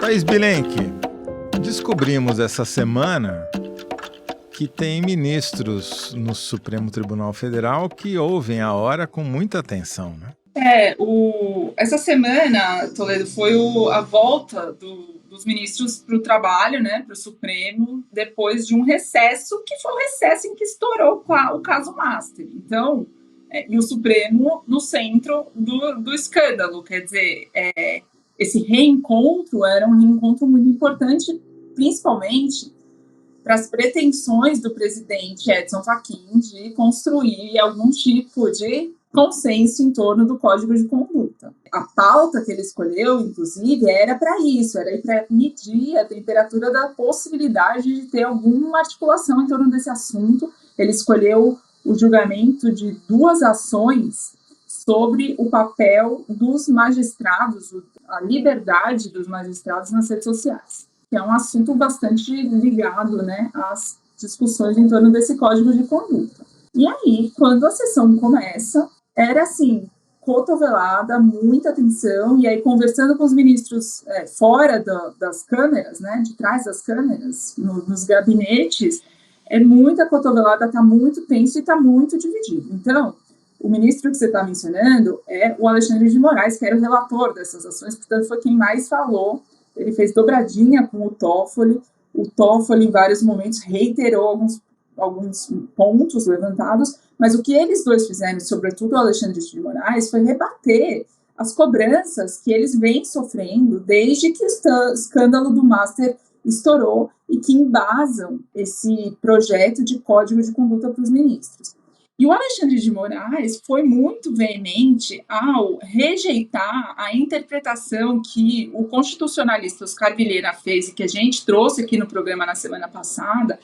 Thaís Bilenque, descobrimos essa semana que tem ministros no Supremo Tribunal Federal que ouvem a hora com muita atenção, né? Essa semana, Toledo, foi a volta dos ministros para o trabalho, né, para o Supremo, depois de um recesso, que foi o recesso em que estourou o caso Master. Então, e o Supremo no centro do escândalo, quer dizer, esse reencontro era um reencontro muito importante, principalmente para as pretensões do presidente Edson Fachin de construir algum tipo de consenso em torno do Código de Conduta. A pauta que ele escolheu, inclusive, era para isso, era para medir a temperatura da possibilidade de ter alguma articulação em torno desse assunto. Ele escolheu o julgamento de 2 ações sobre o papel dos magistrados, a liberdade dos magistrados nas redes sociais, que é um assunto bastante ligado, né, às discussões em torno desse Código de Conduta. E aí, quando a sessão começa, era assim, cotovelada, muita atenção, e aí conversando com os ministros fora das câmeras, né, de trás das câmeras, nos gabinetes, é muita cotovelada, está muito tenso e está muito dividido. Então, o ministro que você está mencionando é o Alexandre de Moraes, que era o relator dessas ações, portanto foi quem mais falou. Ele fez dobradinha com o Toffoli em vários momentos reiterou alguns pontos levantados, mas o que eles dois fizeram, sobretudo o Alexandre de Moraes, foi rebater as cobranças que eles vêm sofrendo desde que o escândalo do Master estourou e que embasam esse projeto de código de conduta para os ministros. E o Alexandre de Moraes foi muito veemente ao rejeitar a interpretação que o constitucionalista Oscar Vilhena fez e que a gente trouxe aqui no programa na semana passada,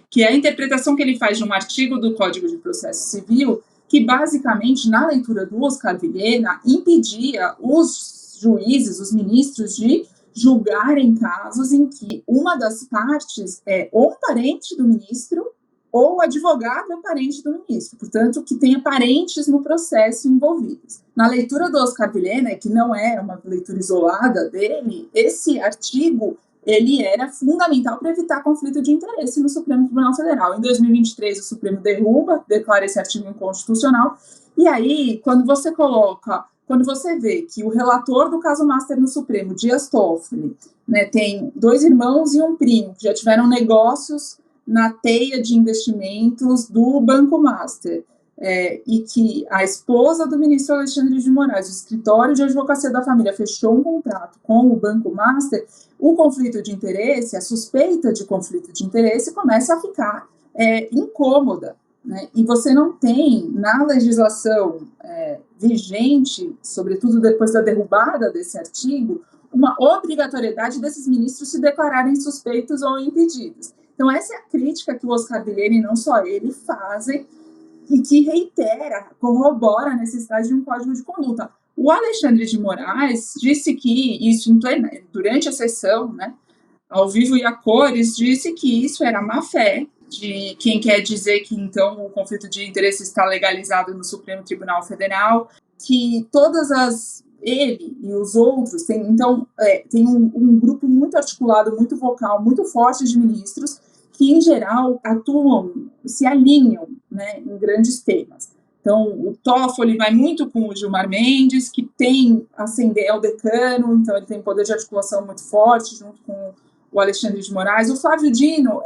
que é a interpretação que ele faz de um artigo do Código de Processo Civil, que basicamente, na leitura do Oscar Vilhena, impedia os juízes, os ministros, de julgarem casos em que uma das partes é ou um parente do ministro ou o advogado é parente do ministro, portanto, que tenha parentes no processo envolvidos. Na leitura do Oscar Vilhena, que não é uma leitura isolada dele, esse artigo ele era fundamental para evitar conflito de interesse no Supremo Tribunal Federal. Em 2023, o Supremo declara esse artigo inconstitucional, e aí, quando você vê que o relator do caso Master no Supremo, Dias Toffoli, né, tem 2 irmãos e um primo que já tiveram negócios na teia de investimentos do Banco Master, e que a esposa do ministro Alexandre de Moraes, o escritório de advocacia da família, fechou um contrato com o Banco Master, o conflito de interesse, a suspeita de conflito de interesse começa a ficar incômoda, né? E você não tem, na legislação vigente, sobretudo depois da derrubada desse artigo, uma obrigatoriedade desses ministros se declararem suspeitos ou impedidos. Então, essa é a crítica que o Oscar Vilhena, e não só ele, fazem, e que reitera, corrobora a necessidade de um código de conduta. O Alexandre de Moraes disse que isso, durante a sessão, né, ao vivo e a cores, disse que isso era má-fé de quem quer dizer que, então, o conflito de interesse está legalizado no Supremo Tribunal Federal, que ele e os outros tem um grupo muito articulado, muito vocal, muito forte de ministros que, em geral, atuam, se alinham, né, em grandes temas. Então, o Toffoli vai muito com o Gilmar Mendes, que é o decano, então ele tem poder de articulação muito forte, junto com o Alexandre de Moraes. O Flávio Dino,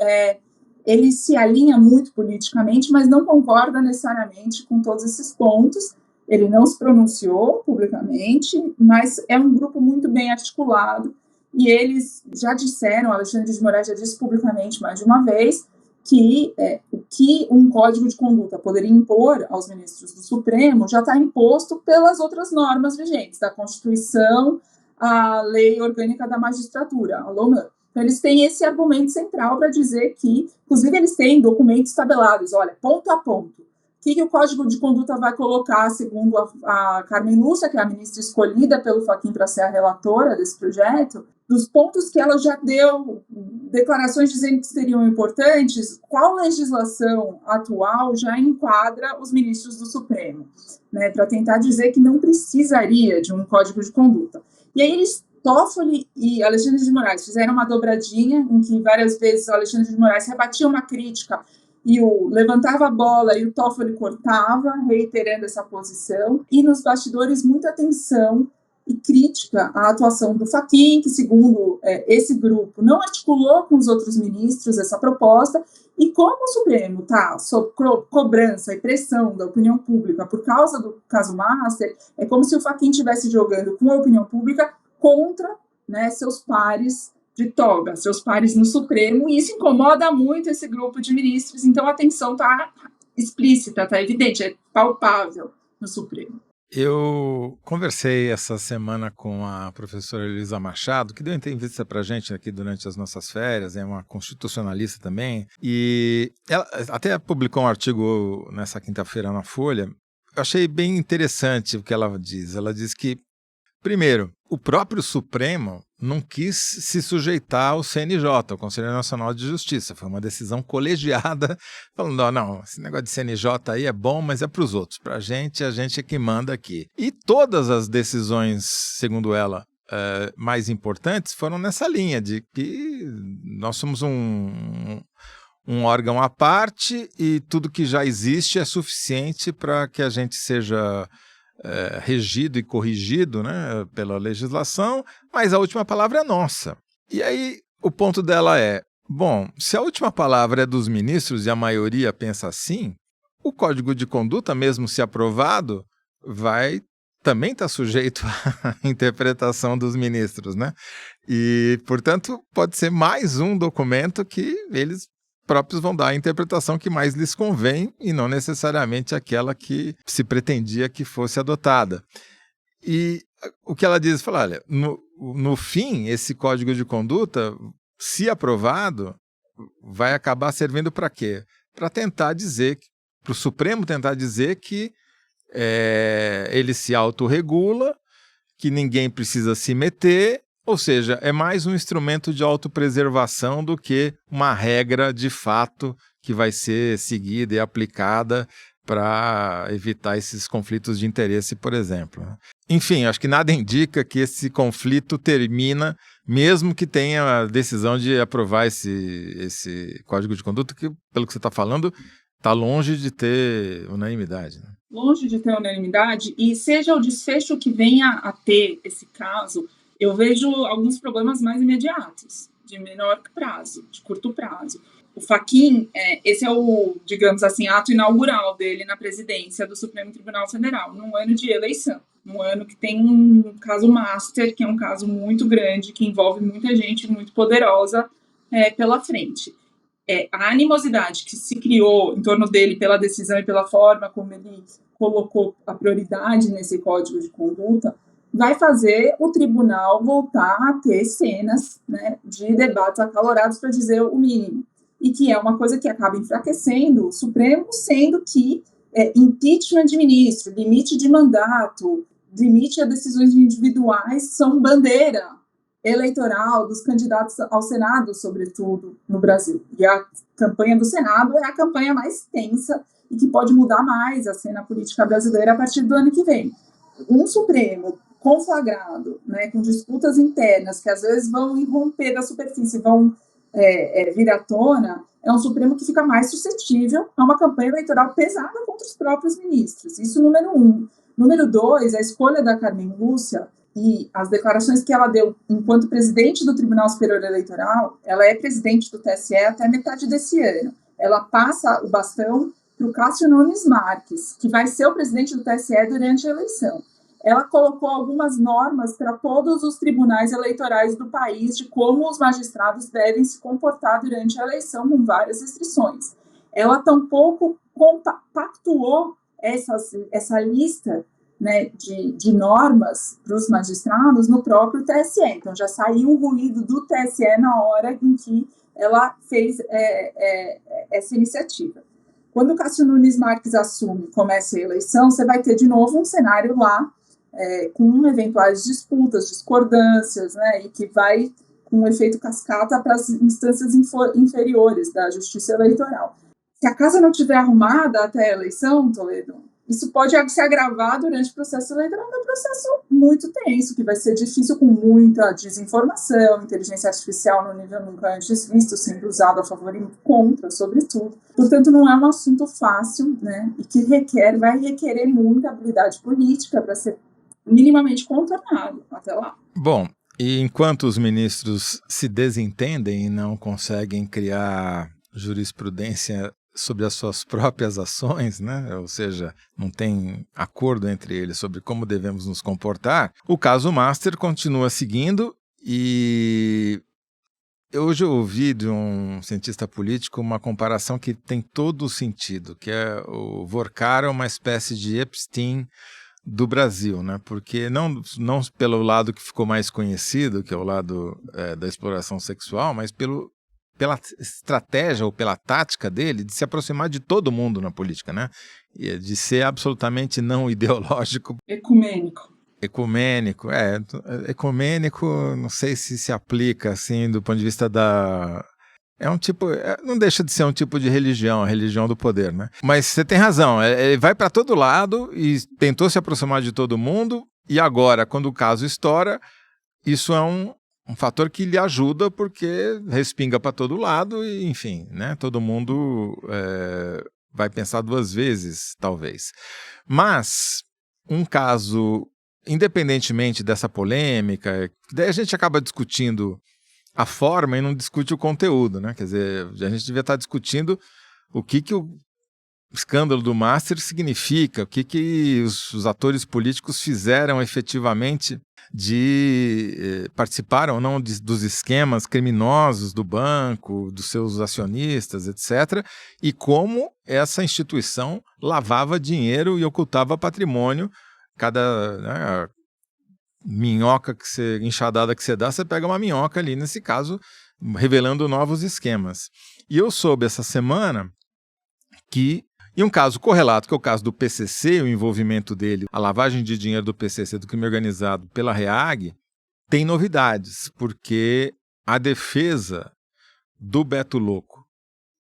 ele se alinha muito politicamente, mas não concorda necessariamente com todos esses pontos. Ele não se pronunciou publicamente, mas é um grupo muito bem articulado, e eles já disseram, o Alexandre de Moraes já disse publicamente mais de uma vez, que o que um código de conduta poderia impor aos ministros do Supremo já está imposto pelas outras normas vigentes, da Constituição, a Lei Orgânica da Magistratura, a LOMAN. Então, eles têm esse argumento central para dizer que, inclusive, eles têm documentos tabelados, olha, ponto a ponto, o que o Código de Conduta vai colocar, segundo a Carmen Lúcia, que é a ministra escolhida pelo Fachin para ser a relatora desse projeto, dos pontos que ela já deu declarações dizendo que seriam importantes, qual legislação atual já enquadra os ministros do Supremo, né, para tentar dizer que não precisaria de um Código de Conduta. E aí eles Toffoli e Alexandre de Moraes fizeram uma dobradinha em que várias vezes o Alexandre de Moraes rebatia uma crítica e o levantava a bola e o Toffoli cortava, reiterando essa posição. E nos bastidores, muita atenção e crítica à atuação do Fachin, que, segundo esse grupo, não articulou com os outros ministros essa proposta. E como o Supremo está sob cobrança e pressão da opinião pública por causa do caso Master, é como se o Fachin estivesse jogando com a opinião pública contra, né, seus pares de toga, seus pares no Supremo, e isso incomoda muito esse grupo de ministros, então a tensão está explícita, está evidente, é palpável no Supremo. Eu conversei essa semana com a professora Elisa Machado, que deu entrevista para a gente aqui durante as nossas férias, é uma constitucionalista também, e ela até publicou um artigo nessa quinta-feira na Folha. Eu achei bem interessante o que ela diz. Ela diz que, primeiro, o próprio Supremo não quis se sujeitar ao CNJ, o Conselho Nacional de Justiça. Foi uma decisão colegiada, falando, não, esse negócio de CNJ aí é bom, mas é para os outros. Para a gente é que manda aqui. E todas as decisões, segundo ela, mais importantes foram nessa linha de que nós somos um órgão à parte e tudo que já existe é suficiente para que a gente seja regido e corrigido, né, pela legislação, mas a última palavra é nossa. E aí o ponto dela é, bom, se a última palavra é dos ministros e a maioria pensa assim, o Código de Conduta, mesmo se aprovado, vai também estar sujeito à interpretação dos ministros, né? E, portanto, pode ser mais um documento que eles próprios vão dar a interpretação que mais lhes convém e não necessariamente aquela que se pretendia que fosse adotada. E o que ela diz, fala, olha, no fim, esse Código de Conduta, se aprovado, vai acabar servindo para quê? Para tentar dizer, para o Supremo tentar dizer que ele se autorregula, que ninguém precisa se meter. Ou seja, é mais um instrumento de autopreservação do que uma regra de fato que vai ser seguida e aplicada para evitar esses conflitos de interesse, por exemplo. Enfim, acho que nada indica que esse conflito termina, mesmo que tenha a decisão de aprovar esse Código de Conduta, que, pelo que você está falando, está longe de ter unanimidade, né? Longe de ter unanimidade, e seja o desfecho que venha a ter esse caso, eu vejo alguns problemas mais imediatos, de menor prazo, de curto prazo. O Fachin, esse é o, digamos assim, ato inaugural dele na presidência do Supremo Tribunal Federal, num ano de eleição, num ano que tem um caso Master, que é um caso muito grande, que envolve muita gente muito poderosa pela frente. A animosidade que se criou em torno dele pela decisão e pela forma como ele colocou a prioridade nesse Código de Conduta, vai fazer o tribunal voltar a ter cenas, né, de debates acalorados, para dizer o mínimo. E que é uma coisa que acaba enfraquecendo o Supremo, sendo que impeachment de ministro, limite de mandato, limite a decisões individuais são bandeira eleitoral dos candidatos ao Senado, sobretudo no Brasil. E a campanha do Senado é a campanha mais tensa e que pode mudar mais a cena política brasileira a partir do ano que vem. Um Supremo conflagrado, né, com disputas internas que às vezes vão irromper da superfície, vão vir à tona, é um Supremo que fica mais suscetível a uma campanha eleitoral pesada contra os próprios ministros. Isso, número 1. Número 2, a escolha da Carmen Lúcia e as declarações que ela deu enquanto presidente do Tribunal Superior Eleitoral. Ela é presidente do TSE até metade desse ano. Ela passa o bastão para o Cássio Nunes Marques, que vai ser o presidente do TSE durante a eleição. Ela colocou algumas normas para todos os tribunais eleitorais do país de como os magistrados devem se comportar durante a eleição, com várias restrições. Ela tampouco compactuou essa lista, né, de normas para os magistrados no próprio TSE. Então, já saiu o ruído do TSE na hora em que ela fez essa iniciativa. Quando o Cássio Nunes Marques assume e começa a eleição, você vai ter de novo um cenário lá, com eventuais disputas, discordâncias, né, e que vai com um efeito cascata para as instâncias inferiores da justiça eleitoral. Se a casa não estiver arrumada até a eleição, Toledo, isso pode se agravar durante o processo eleitoral, que é um processo muito tenso, que vai ser difícil com muita desinformação, inteligência artificial no nível nunca antes visto, sendo usado a favor e contra, sobretudo. Portanto, não é um assunto fácil, né, e que vai requerer muita habilidade política para ser minimamente contornado até lá. Bom, e enquanto os ministros se desentendem e não conseguem criar jurisprudência sobre as suas próprias ações, né? Ou seja, não tem acordo entre eles sobre como devemos nos comportar, o caso Master continua seguindo e hoje eu ouvi de um cientista político uma comparação que tem todo o sentido, que é o Vorkar é uma espécie de Epstein do Brasil, né? Porque não pelo lado que ficou mais conhecido, que é o lado da exploração sexual, mas pela estratégia ou pela tática dele de se aproximar de todo mundo na política, né? E de ser absolutamente não ideológico. Ecumênico, não sei se aplica assim do ponto de vista da... É um tipo, não deixa de ser um tipo de religião, a religião do poder, né? Mas você tem razão, ele vai para todo lado e tentou se aproximar de todo mundo e agora, quando o caso estoura, isso é um fator que lhe ajuda porque respinga para todo lado e, enfim, né? Todo mundo vai pensar duas vezes, talvez. Mas um caso, independentemente dessa polêmica, daí a gente acaba discutindo a forma e não discute o conteúdo, né? Quer dizer, a gente devia estar discutindo o que o escândalo do Master significa, o que os atores políticos fizeram efetivamente participaram ou não dos esquemas criminosos do banco, dos seus acionistas, etc., e como essa instituição lavava dinheiro e ocultava patrimônio. Cada minhoca enxadada que você dá, você pega uma minhoca ali, nesse caso, revelando novos esquemas. E eu soube essa semana que, em um caso correlato, que é o caso do PCC, o envolvimento dele, a lavagem de dinheiro do PCC, do crime organizado, pela REAG, tem novidades, porque a defesa do Beto Louco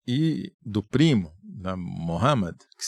e do primo, da Mohamed, que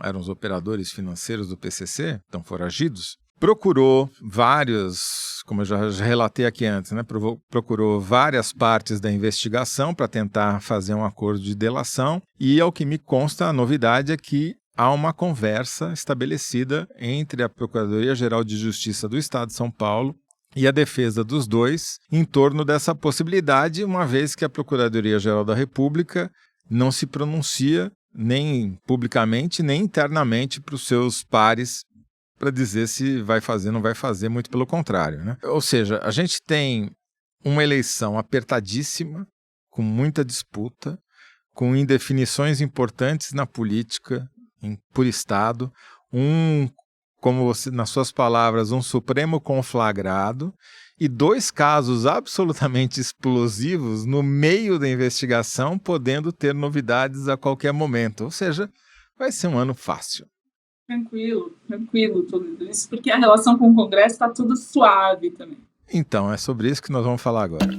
eram os operadores financeiros do PCC, estão foragidos, procurou vários, como eu já relatei aqui antes, né? Procurou várias partes da investigação para tentar fazer um acordo de delação e, ao que me consta, a novidade é que há uma conversa estabelecida entre a Procuradoria-Geral de Justiça do Estado de São Paulo e a defesa dos dois em torno dessa possibilidade, uma vez que a Procuradoria-Geral da República não se pronuncia nem publicamente, nem internamente para os seus pares para dizer se vai fazer ou não vai fazer, muito pelo contrário, né? Ou seja, a gente tem uma eleição apertadíssima, com muita disputa, com indefinições importantes na política, por Estado, como você, nas suas palavras, um Supremo conflagrado e dois casos absolutamente explosivos no meio da investigação, podendo ter novidades a qualquer momento. Ou seja, vai ser um ano fácil. Tranquilo tudo isso, porque a relação com o Congresso está tudo suave também. Então, é sobre isso que nós vamos falar agora.